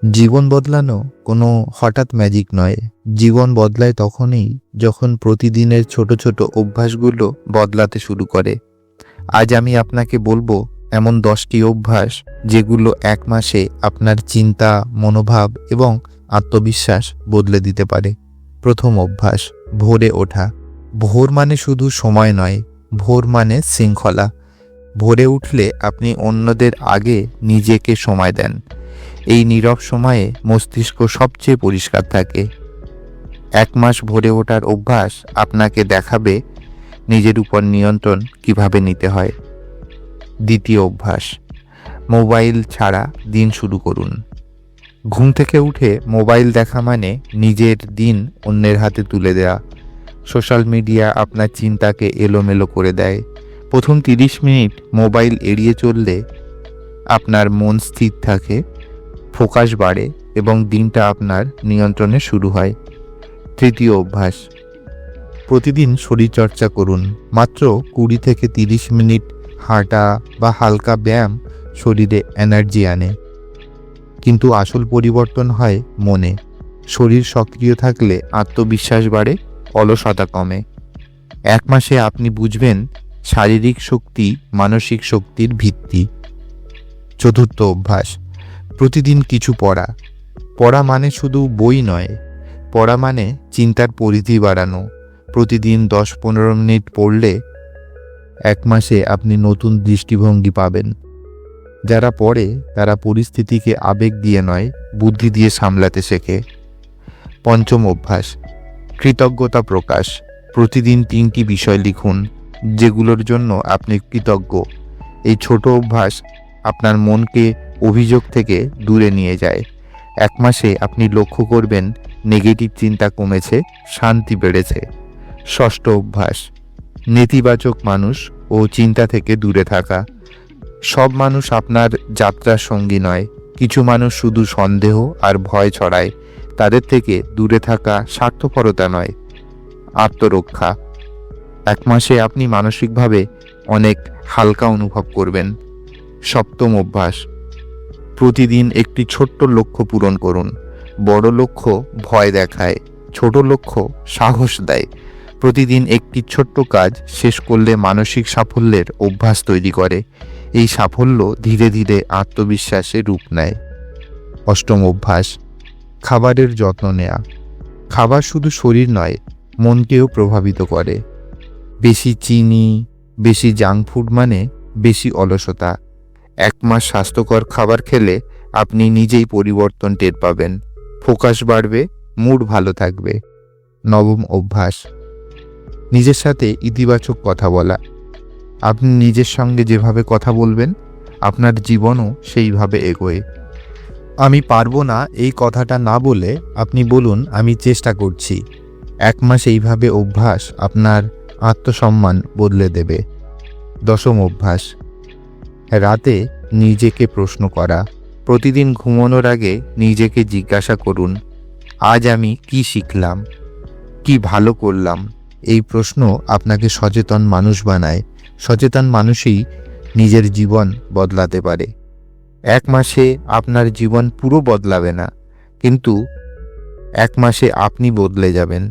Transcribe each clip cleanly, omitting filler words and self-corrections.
জীবন বদলানো কোনো হঠাৎ ম্যাজিক নয়। জীবন বদলায় তখনই যখন প্রতিদিনের ছোট ছোট অভ্যাসগুলো বদলাতে শুরু করে। আজ আমি আপনাকে বলবো এমন 10টি অভ্যাস যেগুলো এক মাসে আপনার চিন্তা, মনোভাব এবং আত্মবিশ্বাস বদলে দিতে পারে। প্রথম অভ্যাস, ভোরে ওঠা। ভোর মানে শুধু সময় নয়, ভোর মানে শৃঙ্খলা। ভোরে উঠলে আপনি অন্যদের আগে নিজেকে সময় দেন। এই নীরব সময়ে মস্তিষ্ক সবচেয়ে পরিষ্কার থাকে। এক মাস ভোরে ওঠার অভ্যাস আপনাকে দেখাবে নিজের উপর নিয়ন্ত্রণ কিভাবে নিতে হয়। দ্বিতীয় অভ্যাস, মোবাইল ছাড়া দিন শুরু করুন। ঘুম থেকে উঠে মোবাইল দেখা মানে নিজের দিন অন্যের হাতে তুলে দেওয়া। সোশ্যাল মিডিয়া আপনার চিন্তাকে এলোমেলো করে দেয়। প্রথম 30 মিনিট মোবাইল এড়িয়ে চললে আপনার মন স্থির থাকে, ফোকাস বাড়ে এবং দিনটা আপনার নিয়ন্ত্রণে শুরু হয়। তৃতীয় অভ্যাস, প্রতিদিন শরীরচর্চা করুন। মাত্র 20 থেকে 30 মিনিট হাঁটা বা হালকা ব্যায়াম শরীরে এনার্জি আনে, কিন্তু আসল পরিবর্তন হয় মনে। শরীর সক্রিয় থাকলে আত্মবিশ্বাস বাড়ে, অলসতা কমে। এক মাসে আপনি বুঝবেন শারীরিক শক্তি মানসিক শক্তির ভিত্তি। চতুর্থ অভ্যাস, প্রতিদিন কিছু পড়া। পড়া মানে শুধু বই নয়, পড়া মানে চিন্তার পরিধি বাড়ানো। প্রতিদিন 10-15 মিনিট পড়লে এক মাসে আপনি নতুন দৃষ্টিভঙ্গি পাবেন। যারা পড়ে তারা পরিস্থিতিকে আবেগ দিয়ে নয়, বুদ্ধি দিয়ে সামলাতে শেখে। পঞ্চম অভ্যাস, কৃতজ্ঞতা প্রকাশ। প্রতিদিন 3টি বিষয় লিখুন যেগুলোর জন্য আপনি কৃতজ্ঞ। এই ছোট অভ্যাস আপনার মনকে অভিযোগ থেকে দূরে নিয়ে যায়। এক মাসে আপনি লক্ষ্য করবেন নেগেটিভ চিন্তা কমেছে, শান্তি বেড়েছে। ষষ্ঠ অভ্যাস, নেতিবাচক মানুষ ও চিন্তা থেকে দূরে থাকা। সব মানুষ আপনার যাত্রার সঙ্গী নয়। কিছু মানুষ শুধু সন্দেহ আর ভয় ছড়ায়। তাদের থেকে দূরে থাকা স্বার্থপরতা নয়, আত্মরক্ষা। এক মাসে আপনি মানসিকভাবে অনেক হালকা অনুভব করবেন। সপ্তম অভ্যাস, প্রতিদিন একটি ছোট্ট লক্ষ্য পূরণ করুন। বড় লক্ষ্য ভয় দেখায়, ছোট লক্ষ্য সাহস দেয়। প্রতিদিন একটি ছোট্ট কাজ শেষ করলে মানসিক সাফল্যের অভ্যাস তৈরি করে। এই সাফল্য ধীরে ধীরে আত্মবিশ্বাসে রূপ নেয়। অষ্টম অভ্যাস, খাবারের যত্ন নেওয়া। খাবার শুধু শরীর নয়, মনকেও প্রভাবিত করে। বেশি চিনি, বেশি জাঙ্ক ফুড মানে বেশি অলসতা। এক মাস স্বাস্থ্যকর খাবার খেলে আপনি নিজেই পরিবর্তন টের পাবেন। ফোকাস বাড়বে, মুড ভালো থাকবে। নবম অভ্যাস, নিজের সাথে ইতিবাচক কথা বলা। আপনি নিজের সঙ্গে যেভাবে কথা বলবেন আপনার জীবনও সেইভাবে এগোয়। আমি পারবো না এই কথাটা না বলে আপনি বলুন আমি চেষ্টা করছি। এক মাস এইভাবে অভ্যাস আপনার আত্মসম্মান বদলে দেবে। দশম অভ্যাস, রাতে নিজেকে প্রশ্ন করা। প্রতিদিন ঘুমানোর আগে নিজেকে জিজ্ঞাসা করুন, আজ আমি কি শিখলাম, কি ভালো করলাম। এই প্রশ্ন আপনাকে সচেতন মানুষ বানায়। সচেতন মানুষই নিজের জীবন বদলাতে পারে। এক মাসে আপনার জীবন পুরো বদলাবে না, কিন্তু এক মাসে আপনি বদলে যাবেন।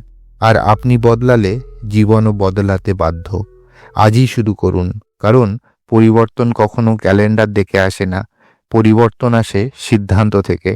আর আপনি বদলালে জীবনও বদলাতে বাধ্য। আজই শুরু করুন, কারণ পরিবর্তন কখনো ক্যালেন্ডার দেখে আসে না, পরিবর্তন আসে সিদ্ধান্ত থেকে।